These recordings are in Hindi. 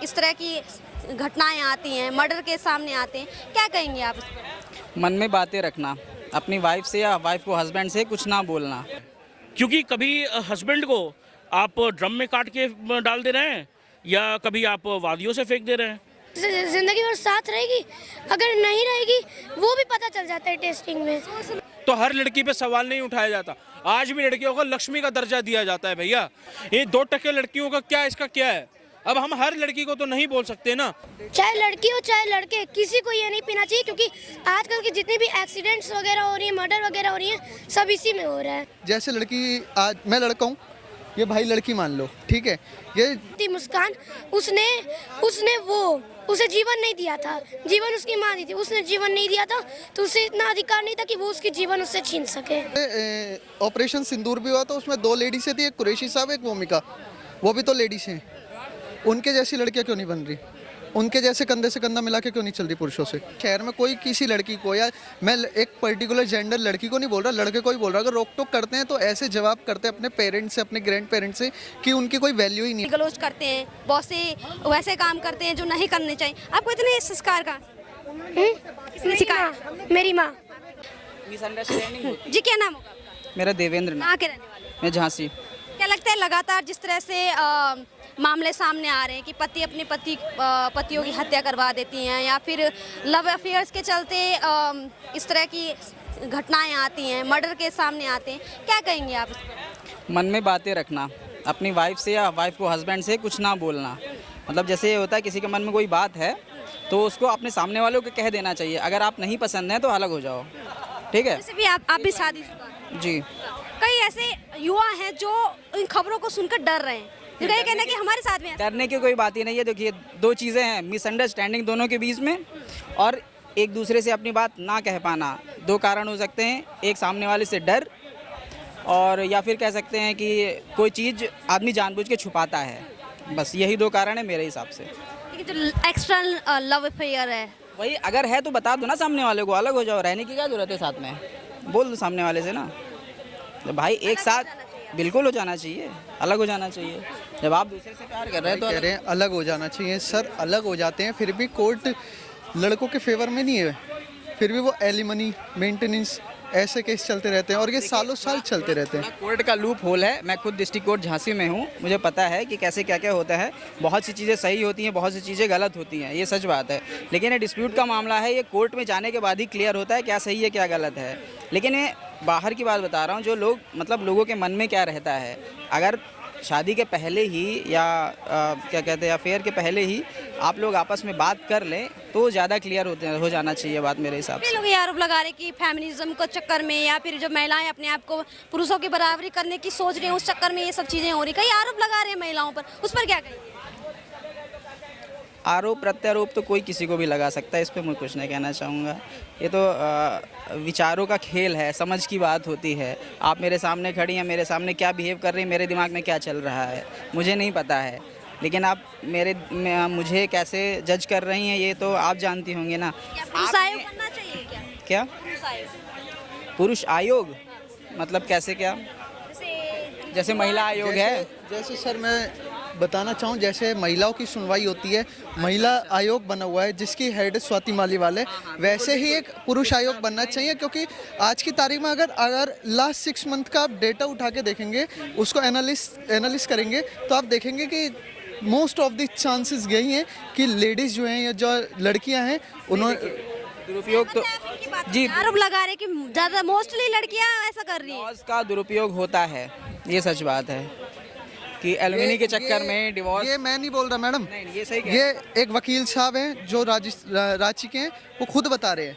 इस तरह की घटनाएं आती हैं, मर्डर के सामने आते हैं, क्या कहेंगे आप इस पर? मन में बातें रखना, अपनी वाइफ से या वाइफ को हस्बैंड से कुछ ना बोलना। क्योंकि कभी हस्बैंड को आप ड्रम में काट के डाल दे रहे हैं या कभी आप वादियों से फेंक दे रहे हैं। जिंदगी भर साथ रहेगी, अगर नहीं रहेगी वो भी पता चल जाता है टेस्टिंग में। तो हर लड़की पे सवाल नहीं उठाया जाता। आज भी लड़कियों को लक्ष्मी का दर्जा दिया जाता है भैया। ये 2% लड़कियों का क्या, इसका क्या है? अब हम हर लड़की को तो नहीं बोल सकते ना। चाहे लड़की हो चाहे लड़के, किसी को ये नहीं पीना चाहिए, क्योंकि आजकल की जितनी भी एक्सीडेंट्स वगैरह हो रही है, मर्डर वगैरह हो रही है, सब इसी में हो रहा है। जैसे लड़की, आज मैं लड़का हूँ, ये भाई लड़की मान लो, ठीक है, ये मुस्कान, उसने उसे जीवन नहीं दिया था, जीवन उसकी माँ दी थी, उसने जीवन नहीं दिया था तो उसे इतना अधिकार नहीं था कि वो उसकी जीवन उससे छीन सके। ऑपरेशन सिंदूर भी हुआ तो उसमें 2 लेडीज थी, एक कुरैशी साहब, एक भूमिका, वो भी तो लेडीज हैं। उनके जैसी लड़कियां क्यों नहीं बन रही? उनके जैसे कंधे से कंधा मिला के क्यों नहीं चल रही पुरुषों से? शहर में कोई किसी लड़की को, या मैं एक पर्टिकुलर जेंडर लड़की को नहीं बोल रहा, लड़के को ही बोल रहा, अगर रोक टोक करते हैं तो ऐसे जवाब करते हैं अपने पेरेंट्स से, अपने ग्रैंड पेरेंट्स से, कि उनकी कोई वैल्यू ही नहीं है। गलोच करते हैं, बहुत से वैसे काम करते हैं जो नहीं करने चाहिए। आपको इतने संस्कार का किसने सिखाया? मेरी माँ। मिसअंडरस्टैंडिंग। जी, क्या नाम होगा आपका? मेरा देवेंद्र नाम। कहाँ के रहने वाले? मैं झांसी। क्या लगता है लगातार जिस तरह से मामले सामने आ रहे हैं कि पति अपने पतियों की हत्या करवा देती हैं, या फिर लव अफेयर्स के चलते इस तरह की घटनाएं आती हैं, मर्डर के सामने आते हैं, क्या कहेंगे आप इस पर? मन में बातें रखना, अपनी वाइफ से या वाइफ को हस्बैंड से कुछ ना बोलना। मतलब जैसे ये होता है, किसी के मन में कोई बात है तो उसको अपने सामने वालों को कह देना चाहिए। अगर आप नहीं पसंद हैं तो अलग हो जाओ, ठीक है? जैसे भी आप भी शादीशुदा जी। कई ऐसे युवा हैं जो इन खबरों को सुनकर डर रहे हैं, जिनका ये कहना है कि हमारे साथ में डरने की कोई बात ही नहीं है। देखिए, 2 चीज़ें हैं, मिसअंडरस्टैंडिंग दोनों के बीच में, और एक दूसरे से अपनी बात ना कह पाना। 2 कारण हो सकते हैं, एक सामने वाले से डर, और या फिर कह सकते हैं कि कोई चीज़ आदमी जानबूझ के छुपाता है। बस यही 2 कारण है मेरे हिसाब से। जो एक्स्ट्रा लव अफेयर है, वही अगर है तो बता दो ना सामने वाले को, अलग हो जाओ। रहने की क्या जरूरत है साथ में? बोल दो सामने वाले से ना, तो भाई एक साथ बिल्कुल हो जाना चाहिए, अलग हो जाना चाहिए। जब आप दूसरे से प्यार कर रहे हैं तो कह रहे हैं अलग हो जाना चाहिए। सर, अलग हो जाते हैं, फिर भी कोर्ट लड़कों के फेवर में नहीं है, फिर भी वो एलिमनी, मेंटेनेंस, ऐसे केस चलते रहते हैं, और ये सालों साल चलते रहते हैं। कोर्ट का लूप होल है। मैं खुद डिस्ट्रिक्ट कोर्ट झांसी में हूँ, मुझे पता है कि कैसे क्या क्या होता है। बहुत सी चीज़ें सही होती हैं, बहुत सी चीज़ें गलत होती हैं, ये सच बात है। लेकिन ये डिस्प्यूट का मामला है, ये कोर्ट में जाने के बाद ही क्लियर होता है क्या सही है क्या गलत है। लेकिन ये बाहर की बात बता रहा हूँ, जो लोग, मतलब लोगों के मन में क्या रहता है। अगर शादी के पहले ही या क्या कहते हैं, अफेयर के पहले ही आप लोग आपस में बात कर लें तो ज़्यादा क्लियर हो जाना चाहिए बात, मेरे हिसाब से। लोग ये आरोप लगा रहे कि फेमिनिज्म के चक्कर में, या फिर जो महिलाएं अपने आप को पुरुषों की बराबरी करने की सोच रही हैं, उस चक्कर में ये सब चीज़ें हो रही। कई आरोप लगा रहे हैं महिलाओं पर, उस पर क्या कहेंगे? आरोप प्रत्यारोप तो कोई किसी को भी लगा सकता है, इस पर मैं कुछ नहीं कहना चाहूँगा। ये तो विचारों का खेल है, समझ की बात होती है। आप मेरे सामने खड़ी हैं, मेरे सामने क्या बिहेव कर रही हैं, मेरे दिमाग में क्या चल रहा है मुझे नहीं पता है, लेकिन आप मुझे कैसे जज कर रही हैं ये तो आप जानती होंगी ना। पुरुष आयोग बनना चाहिए क्या? क्या पुरुष आयोग? मतलब कैसे, क्या? जैसे महिला आयोग है। जैसे सर मैं बताना चाहूँ, जैसे महिलाओं की सुनवाई होती है, महिला आयोग बना हुआ है जिसकी हेड स्वाति मालीवाल है, वैसे ही एक पुरुष आयोग बनना चाहिए। क्योंकि आज की तारीख में अगर लास्ट 6 मंथ का आप डेटा उठा के देखेंगे, उसको एनालिस्ट करेंगे, तो आप देखेंगे कि मोस्ट ऑफ द चांसेस यही हैं कि लेडीज़ जो हैं या जो लड़कियां हैं उन्होंने दुरुपयोग तो जी आरोप लगा रहे कि ज़्यादा मोस्टली लड़कियां ऐसा कर रही हैं। लॉज का दुरुपयोग होता है, ये सच बात है कि एलुमिनी के चक्कर में डिवोर्स। ये मैं नहीं बोल रहा मैडम, नहीं, ये सही ये एक वकील साहब हैं जो रांची के हैं, वो खुद बता रहे हैं।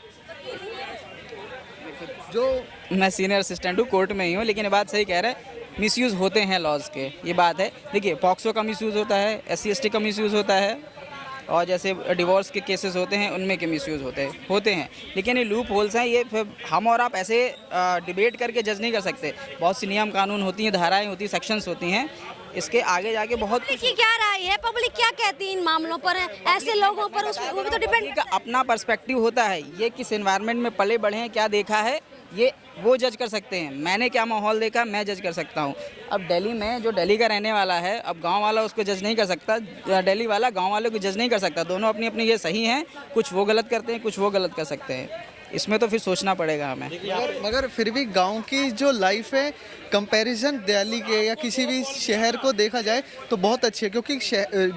जो मैं सीनियर असिस्टेंट हूँ, कोर्ट में ही हूँ, लेकिन ये बात सही कह रहे हैं, मिसयूज़ होते हैं लॉज के, ये बात है। देखिए, पॉक्सो का मिसयूज़ होता है, SC/ST का मिसयूज़ होता है, और जैसे डिवोर्स के केसेस होते हैं उनमें के मिसयूज़ होते हैं। लेकिन ये लूप होल्स हैं, ये फिर हम और आप ऐसे डिबेट करके जज नहीं कर सकते। बहुत सी नियम कानून होती हैं, धाराएं होती हैं, सेक्शंस होती हैं, इसके आगे जाके बहुत पब्लिक की क्या राय है, पब्लिक क्या कहती है इन मामलों पर, ऐसे लोगों पर, उसमें वो भी तो डिपेंड। का अपना पर्सपेक्टिव होता है, ये किस एनवायरनमेंट में पले बढ़े हैं, क्या देखा है, ये वो जज कर सकते हैं। मैंने क्या माहौल देखा मैं जज कर सकता हूँ। अब दिल्ली में जो दिल्ली का रहने वाला है, अब गांव वाला उसको जज नहीं कर सकता, दिल्ली वाला गांव वाले को जज नहीं कर सकता। दोनों अपनी अपनी ये सही हैं, कुछ वो गलत करते हैं, कुछ वो गलत कर सकते हैं। इसमें तो फिर सोचना पड़ेगा हमें। मगर फिर भी गांव की जो लाइफ है कंपैरिजन दिल्ली के या किसी भी शहर को देखा जाए तो बहुत अच्छी है, क्योंकि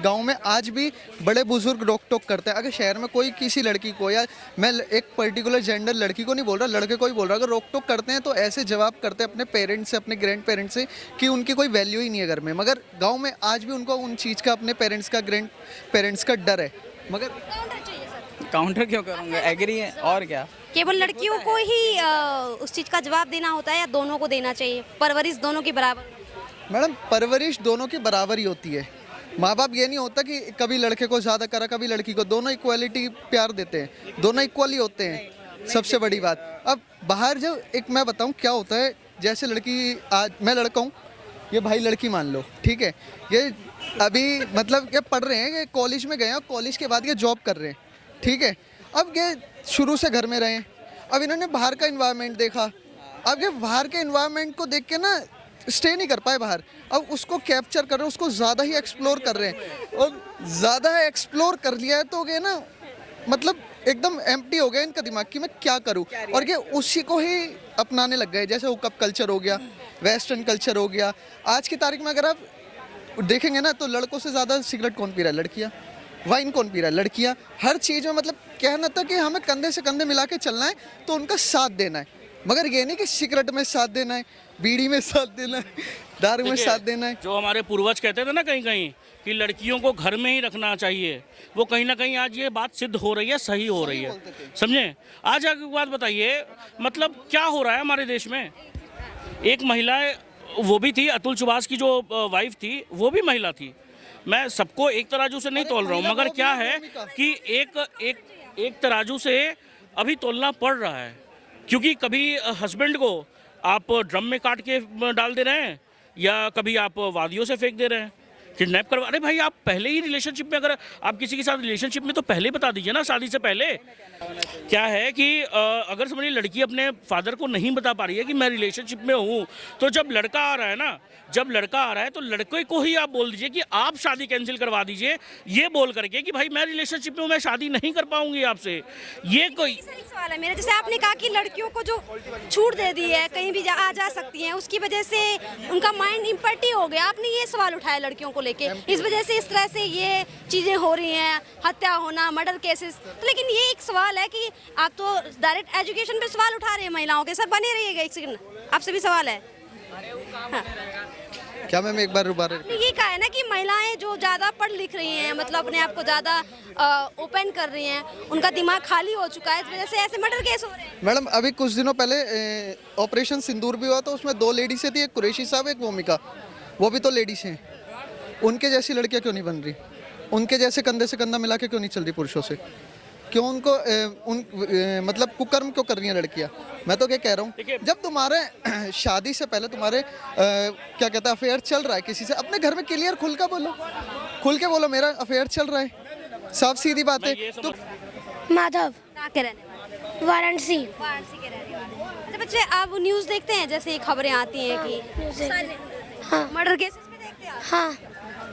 गांव में आज भी बड़े बुजुर्ग रोक टोक करते हैं। अगर शहर में कोई किसी लड़की को, या मैं एक पर्टिकुलर जेंडर लड़की को नहीं बोल रहा, लड़के को ही बोल रहा, अगर रोक टोक करते हैं तो ऐसे जवाब करते हैं अपने पेरेंट्स से, अपने ग्रैंड पेरेंट्स से कि उनकी कोई वैल्यू ही नहीं है घर में। मगर गाँव में आज भी उनको उन चीज़ का, अपने पेरेंट्स का, ग्रैंड पेरेंट्स का डर है। मगर काउंटर क्यों करूँगा, एग्री है और क्या। केवल लड़कियों को ही उस चीज़ का जवाब देना होता है या दोनों को देना चाहिए? परवरिश दोनों की बराबर? मैडम परवरिश दोनों की बराबर ही होती है। माँ बाप ये नहीं होता कि कभी लड़के को ज़्यादा करा कभी लड़की को, दोनों इक्वालिटी प्यार देते हैं, दोनों इक्वली होते हैं। सबसे बड़ी बात, अब बाहर जब एक मैं बताऊँ क्या होता है, जैसे लड़की, आज मैं लड़का हूँ, ये भाई लड़की मान लो, ठीक है, ये अभी मतलब ये पढ़ रहे हैं, ये कॉलेज में गए हैं, कॉलेज के बाद ये जॉब कर रहे हैं, ठीक है। अब ये शुरू से घर में रहे, अब इन्होंने बाहर का इन्वायरमेंट देखा, अब ये बाहर के इन्वायरमेंट को देख के ना स्टे नहीं कर पाए बाहर, अब उसको कैप्चर कर रहे हैं, उसको ज़्यादा ही एक्सप्लोर कर रहे हैं, और ज़्यादा एक्सप्लोर कर लिया है तो ये ना मतलब एकदम एम्प्टी हो गया इनका दिमाग कि मैं क्या करूं, और ये उसी को ही अपनाने लग गए। जैसे हुकअप कल्चर हो गया, वेस्टर्न कल्चर हो गया। आज की तारीख में अगर आप देखेंगे ना तो लड़कों से ज़्यादा सिगरेट कौन पी रहा है? लड़कियाँ। वाइन कौन पी रहा है? लड़कियाँ। हर चीज़ में मतलब कहना था कि हमें कंधे से कंधे मिला के चलना है, तो उनका साथ देना है, मगर ये नहीं कि सिगरेट में साथ देना है, बीड़ी में साथ देना है, दारू में साथ देना है। जो हमारे पूर्वज कहते थे ना कहीं कहीं कि लड़कियों को घर में ही रखना चाहिए, वो कहीं ना कहीं आज ये बात सिद्ध हो रही है, सही हो रही है। समझे? आज आगे बात बताइए, मतलब क्या हो रहा है हमारे देश में। एक महिला, वो भी थी अतुल सुभाष की जो वाइफ थी, वो भी महिला थी। मैं सबको एक तराजू से नहीं तोल रहा हूँ, मगर क्या है कि एक तराजू से अभी तोलना पड़ रहा है, क्योंकि कभी हस्बैंड को आप ड्रम में काट के डाल दे रहे हैं, या कभी आप वादियों से फेंक दे रहे हैं, किडनैप करवा। अरे भाई, आप पहले ही रिलेशनशिप में, अगर आप किसी के साथ रिलेशनशिप में, तो पहले बता दीजिए ना, शादी से पहले। क्या है कि अगर समझिए लड़की अपने फादर को नहीं बता पा रही है कि मैं रिलेशनशिप में हूँ, तो जब लड़का आ रहा है ना, जब लड़का आ रहा है तो लड़के को ही आप बोल दीजिए कि आप शादी कैंसिल करवा दीजिए, ये बोल करके कि भाई मैं रिलेशनशिप में हूँ, मैं शादी नहीं कर पाऊंगी आपसे। ये कोई सवाल है मेरा, जैसे आपने कहा कि लड़कियों को जो छूट दे दी है, कहीं भी आ जा सकती हैं, उसकी वजह से उनका माइंड इम्पटी हो गया। आपने ये सवाल उठाया लड़कियों को लेके, इस वजह से इस तरह से ये चीज़ें हो रही हैं, हत्या होना, मर्डर केसेस। तो लेकिन ये एक सवाल है कि आप तो डायरेक्ट एजुकेशन पे सवाल उठा रहे हैं महिलाओं के। सर बने रहिएगा, एक सेकंड, आपसे भी सवाल है। हाँ। क्या मैम एक बार दोबारा? ये कहा है ना कि महिलाएं जो ज़्यादा पढ़ लिख रही हैं, मतलब अपने आप को ज़्यादा ओपन कर रही हैं, उनका दिमाग खाली हो चुका है, इस वजह से ऐसे मर्डर केस हो रहे हैं। मैडम अभी कुछ दिनों पहले ऑपरेशन सिंदूर भी हुआ, तो उसमें 2 लेडीज़ थी, एक कुरैशी साहब, एक भूमिका, वो भी तो लेडीज़ हैं। उनके जैसी लड़कियाँ क्यों नहीं बन रही? उनके जैसे कंधे से कंधा मिला के क्यों नहीं चल रही पुरुषों से? क्यों उनको मतलब कुकर्म क्यों कर रही हैं लड़कियां? मैं तो क्या कह रहा हूँ, जब तुम्हारे शादी से पहले तुम्हारे क्या कहते हैं अफेयर चल रहा है किसी से, अपने घर में क्लियर खुल के बोलो मेरा अफेयर चल रहा है, साफ सीधी बात है। तो माधव कहाँ के रहने वाले? वाराणसी। वाराणसी के रहने वाले। अच्छा बच्चे, आप न्यूज़ देखते हैं, जैसे खबरें आती हैं कि हाँ मर्डर केसेस भी देखते हैं आप? हाँ।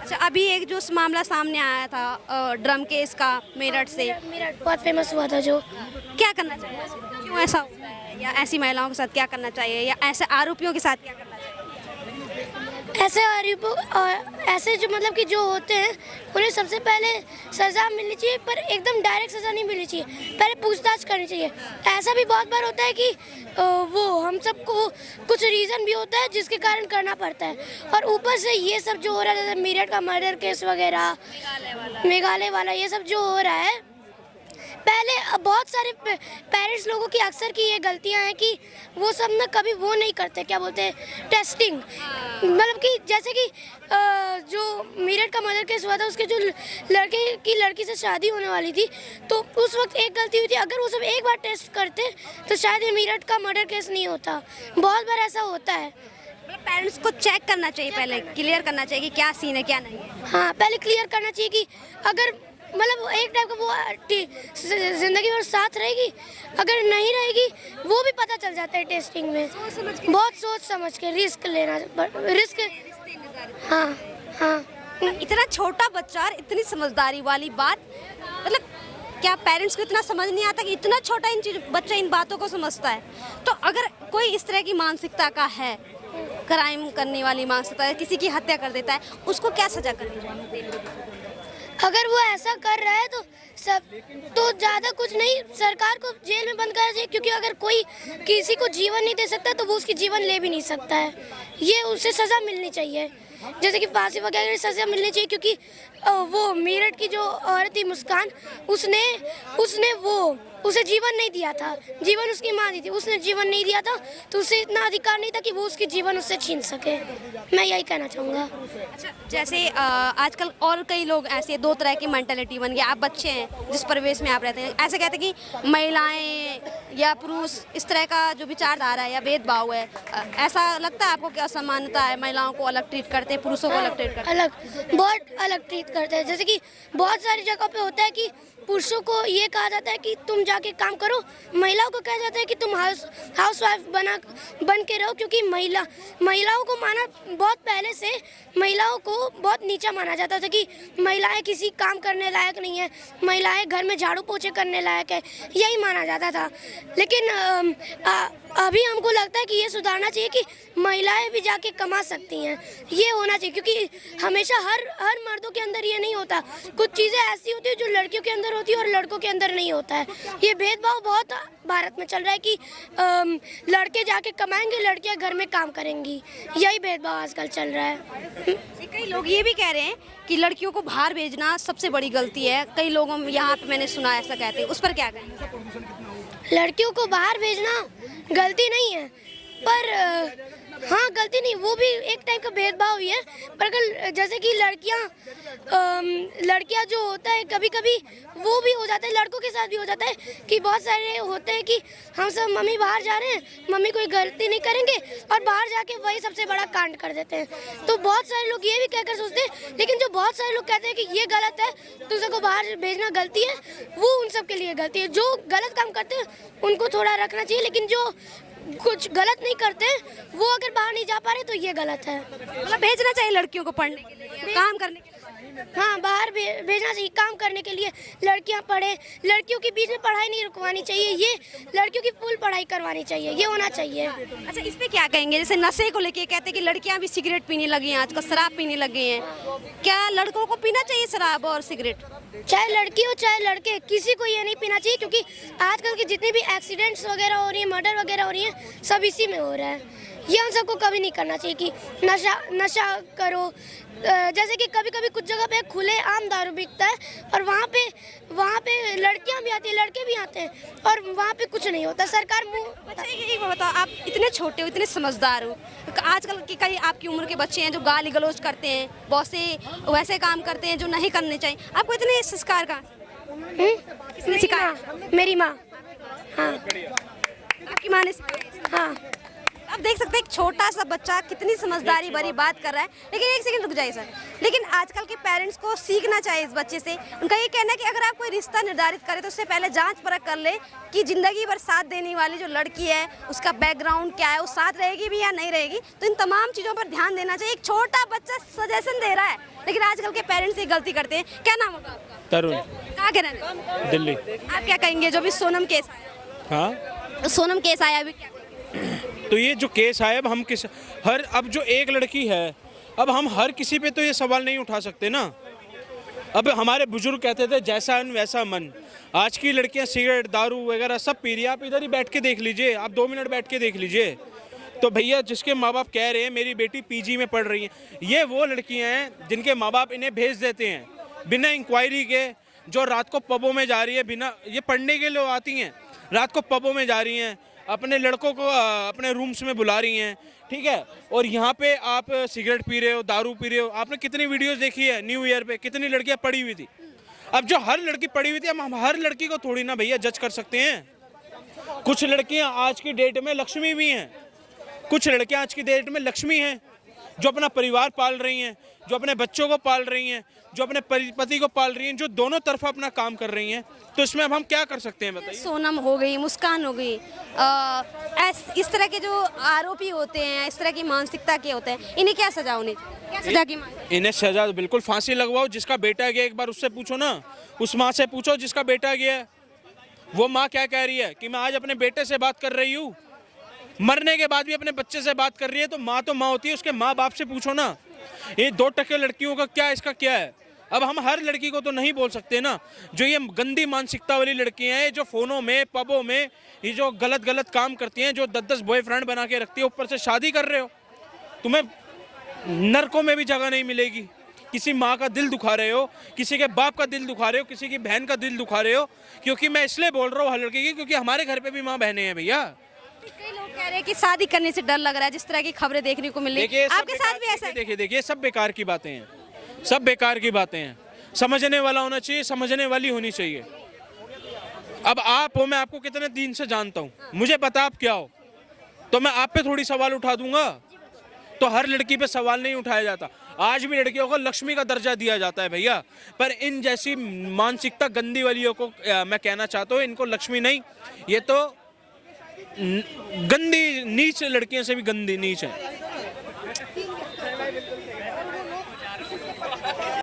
अच्छा, अभी एक जो मामला सामने आया था ड्रम केस का, मेरठ से, मेरठ बहुत फेमस हुआ था, जो क्या करना चाहिए? क्यों ऐसा होता है, या ऐसी महिलाओं के साथ क्या करना चाहिए, या ऐसे आरोपियों के साथ क्या करना चाहिए? ऐसे ऐसे जो मतलब कि जो होते हैं उन्हें सबसे पहले सज़ा मिलनी चाहिए, पर एकदम डायरेक्ट सज़ा नहीं मिलनी चाहिए, पहले पूछताछ करनी चाहिए। ऐसा भी बहुत बार होता है कि वो हम सबको कुछ रीज़न भी होता है जिसके कारण करना पड़ता है, और ऊपर से ये सब जो हो रहा है, जैसे मेरठ का मर्डर केस वगैरह, मेघालय वाला, ये सब जो हो रहा है, पहले बहुत सारे पेरेंट्स लोगों की अक्सर की ये गलतियां हैं कि वो सब ना कभी वो नहीं करते, क्या बोलते हैं, टेस्टिंग। मतलब कि जैसे कि जो मेरठ का मर्डर केस हुआ था, उसके जो लड़की से शादी होने वाली थी, तो उस वक्त एक गलती हुई थी, अगर वो सब एक बार टेस्ट करते तो शायद ये मेरठ का मर्डर केस नहीं होता। बहुत बार ऐसा होता है। पेरेंट्स को चेक करना चाहिए, पहले क्लियर करना चाहिए कि क्या सीन है क्या नहीं है। हाँ, पहले क्लियर करना चाहिए कि अगर मतलब एक टाइप का वो जिंदगी भर साथ रहेगी, अगर नहीं रहेगी वो भी पता चल जाता है टेस्टिंग में। बहुत सोच समझ के रिस्क लेना, रिस्क। हाँ हाँ। इतना छोटा बच्चा और इतनी समझदारी वाली बात, मतलब क्या पेरेंट्स को इतना समझ नहीं आता कि इतना छोटा बच्चा इन बातों को समझता है? तो अगर कोई इस तरह की मानसिकता का है, क्राइम करने वाली मानसिकता है, किसी की हत्या कर देता है, उसको क्या सजा करनी चाहिए? अगर वो ऐसा कर रहा है तो ज़्यादा कुछ नहीं, सरकार को जेल में बंद करना चाहिए, क्योंकि अगर कोई किसी को जीवन नहीं दे सकता तो वो उसकी जीवन ले भी नहीं सकता है। ये उसे सज़ा मिलनी चाहिए, जैसे कि फांसी वगैरह की सज़ा मिलनी चाहिए, क्योंकि वो मेरठ की जो औरत थी मुस्कान, उसने उसे जीवन नहीं दिया था, जीवन उसकी माँ दी थी, उसने जीवन नहीं दिया था तो उसे इतना अधिकार नहीं था कि वो उसकी जीवन उससे छीन सके। मैं यही कहना चाहूँगा। अच्छा, जैसे आजकल और कई लोग ऐसे दो तरह की मेंटालिटी बन गई। आप बच्चे हैं जिस परिवेश में आप रहते हैं, ऐसे कहते हैं कि महिलाएं या पुरुष, इस तरह का जो विचारधारा है या भेदभाव है, ऐसा लगता है आपको कि असमानता है, महिलाओं को अलग ट्रीट करते हैं, पुरुषों को अलग ट्रीट करते हैं? बहुत अलग ट्रीट करते हैं। जैसे कि बहुत सारी जगह पे होता है कि पुरुषों को ये कहा जाता है कि तुम जाके काम करो, महिलाओं को कहा जाता है कि तुम हाउस वाइफ बन के रहो, क्योंकि महिलाओं को माना बहुत पहले से, महिलाओं को बहुत नीचा माना जाता था कि महिलाएं किसी काम करने लायक नहीं है, महिलाएं घर में झाड़ू पोछे करने लायक है, यही माना जाता था। लेकिन अभी हमको लगता है कि ये सुधारना चाहिए कि महिलाएं भी जाके कमा सकती हैं, ये होना चाहिए, क्योंकि हमेशा हर मर्दों के अंदर ये नहीं होता। कुछ चीज़ें ऐसी होती है जो लड़कियों के अंदर होती है और लड़कों के अंदर नहीं होता है। ये भेदभाव बहुत भारत में चल रहा है कि लड़के जाके कमाएंगे, लड़कियां घर में काम करेंगी, यही भेदभाव आजकल चल रहा है। कई लोग ये भी कह रहे हैं कि लड़कियों को बाहर भेजना सबसे बड़ी गलती है। कई लोगों यहाँ पे मैंने सुना ऐसा कहते हैं, उस पर क्या कहेंगे? लड़कियों को बाहर भेजना गलती नहीं है, पर हाँ गलती नहीं, वो भी एक टाइप का भेदभाव ही है। पर अगर जैसे कि लड़कियां जो होता है कभी कभी वो भी हो जाता है, लड़कों के साथ भी हो जाता है कि बहुत सारे होते हैं कि हम सब मम्मी बाहर जा रहे हैं, मम्मी कोई गलती नहीं करेंगे, और बाहर जाके वही सबसे बड़ा कांड कर देते हैं। तो बहुत सारे लोग ये भी कहकर सोचते हैं, लेकिन जो बहुत सारे लोग कहते हैं कि ये गलत है, दूसरे को बाहर भेजना गलती है, वो उन सब के लिए गलती है। जो गलत काम करते हैं उनको थोड़ा रखना चाहिए, लेकिन जो कुछ गलत नहीं करते वो अगर बाहर नहीं जा पा रहे तो ये गलत है। मतलब भेजना चाहिए लड़कियों को पढ़ने के लिए, काम करने के लिए। हाँ, बाहर भेजना चाहिए काम करने के लिए, लड़कियां पढ़े, लड़कियों के बीच में पढ़ाई नहीं रुकवानी चाहिए, ये लड़कियों की फुल पढ़ाई करवानी चाहिए, ये होना चाहिए। अच्छा, इस पे क्या कहेंगे? जैसे नशे को लेके कहते हैं कि लड़कियां भी सिगरेट पीने लगी हैं, आजकल शराब पीने लगे हैं, क्या लड़कों को पीना चाहिए शराब और सिगरेट? चाहे लड़की हो चाहे लड़के, किसी को ये नहीं पीना चाहिए, क्योंकि आजकल की जितनी भी एक्सीडेंट्स वगैरह हो रही है, मर्डर वगैरह हो रही है, सब इसी में हो रहा है। ये हम सबको कभी नहीं करना चाहिए कि नशा करो। जैसे कि कभी कभी कुछ जगह पे खुले आम दारू बिकता है और वहाँ पे लड़कियाँ भी आती हैं, लड़के भी आते हैं, और वहाँ पे कुछ नहीं होता। सरकार यही बताओ, आप इतने छोटे हो, इतने समझदार हो, आजकल के कई आपकी उम्र के बच्चे हैं जो गाली गलौज करते हैं, बहुत से वैसे काम करते हैं जो नहीं करने चाहिए, आपको इतने संस्कार का किसने सिखाया? मेरी माँ। हाँ, आपकी माँ ने सिखाया? हाँ। आप देख सकते हैं एक छोटा सा बच्चा कितनी समझदारी भरी बात कर रहा है। लेकिन एक सेकंड रुक जाइए सर, लेकिन आजकल के पेरेंट्स को सीखना चाहिए इस बच्चे से। उनका ये कहना है कि अगर आप कोई रिश्ता निर्धारित करें तो उससे पहले जांच परख कर ले कि ज़िंदगी भर साथ देने वाली जो लड़की है उसका बैकग्राउंड क्या है, वो साथ रहेगी भी या नहीं रहेगी। तो इन तमाम चीज़ों पर ध्यान देना चाहिए। एक छोटा बच्चा सजेशन दे रहा है, लेकिन आजकल के पेरेंट्स ये गलती करते हैं। क्या नाम होगा आपका? तरुण। कहाँ के रहने वाले? दिल्ली। आप क्या कहेंगे जो भी सोनम केस आया? हाँ, सोनम केस आया अभी, क्या तो ये जो केस आया, अब जो एक लड़की है, अब हम हर किसी पे तो ये सवाल नहीं उठा सकते ना। अब हमारे बुजुर्ग कहते थे जैसा अन्न वैसा मन। आज की लड़कियां सिगरेट दारू वगैरह सब पी रही है। आप इधर ही बैठ के देख लीजिए, आप 2 मिनट बैठ के देख लीजिए। तो भैया जिसके माँ बाप कह रहे हैं मेरी बेटी पीजी में पढ़ रही है, ये वो लड़कियां हैं जिनके माँ बाप इन्हें भेज देते हैं बिना इंक्वायरी के, जो रात को पबों में जा रही है, बिना ये पढ़ने के लिए आती हैं, रात को पबों में जा रही हैं, अपने लड़कों को अपने रूम्स में बुला रही हैं, ठीक है। और यहाँ पे आप सिगरेट पी रहे हो, दारू पी रहे हो। आपने कितनी वीडियोस देखी है न्यू ईयर पे, कितनी लड़कियाँ पड़ी हुई थी। अब जो हर लड़की पड़ी हुई थी, हम हर लड़की को थोड़ी ना भैया जज कर सकते हैं। कुछ लड़कियाँ आज की डेट में लक्ष्मी भी हैं, कुछ लड़कियाँ आज की डेट में लक्ष्मी हैं, जो अपना परिवार पाल रही हैं, जो अपने बच्चों को पाल रही हैं, जो अपने पति को पाल रही हैं, जो दोनों तरफा अपना काम कर रही हैं, तो इसमें अब हम क्या कर सकते हैं बताइए। सोनम हो गई, मुस्कान हो गई, इस तरह के जो आरोपी होते हैं, इस तरह की मानसिकता के होते हैं, इन्हें क्या सजा होनी चाहिए? क्या सजा की मांग? इन्हें सजा तो बिल्कुल फांसी लगवाओ। जिसका बेटा गया एक बार उससे पूछो ना, उस माँ से पूछो जिसका बेटा गया है, वो माँ क्या कह रही है कि मैं आज अपने बेटे से बात कर रही हूँ, मरने के बाद भी अपने बच्चे से बात कर रही है। तो माँ होती है, उसके माँ बाप से पूछो ना। ये 2% लड़कियों का क्या, इसका क्या है? अब हम हर लड़की को तो नहीं बोल सकते ना। जो ये गंदी मानसिकता वाली लड़कियां हैं, जो फोनों में, पबों में ये जो गलत काम करती हैं, जो 10-10 बॉयफ्रेंड बना के रखती है, ऊपर से शादी कर रहे हो, तुम्हें नरकों में भी जगह नहीं मिलेगी। किसी माँ का दिल दुखा रहे हो, किसी के बाप का दिल दुखा रहे हो, किसी की बहन का दिल दुखा रहे हो। क्योंकि मैं इसलिए बोल रहा हूँ हर लड़की की, क्योंकि हमारे घर पे भी माँ बहनें हैं भैया। कई लोग कह रहे हैं कि शादी करने से डर लग रहा है, जिस तरह की खबरें देखने को मिल रही देखिए है। सब आपके साथ भी ऐसा है? देखिए सब बेकार की बातें हैं, सब बेकार की बातें हैं। समझने वाला होना चाहिए, समझने वाली होनी चाहिए। अब आप हो, मैं आपको कितने दिन से जानता हूँ, मुझे पता आप क्या हो, तो मैं आप पे थोड़ी सवाल उठा दूंगा। तो हर लड़की पे सवाल नहीं उठाया जाता। आज भी लड़कियों को लक्ष्मी का दर्जा दिया जाता है भैया, पर इन जैसी मानसिकता गंदी वालियों को मैं कहना चाहता हूँ, इनको लक्ष्मी नहीं, ये तो गंदी नीच लड़कियों से भी गंदी नीच है।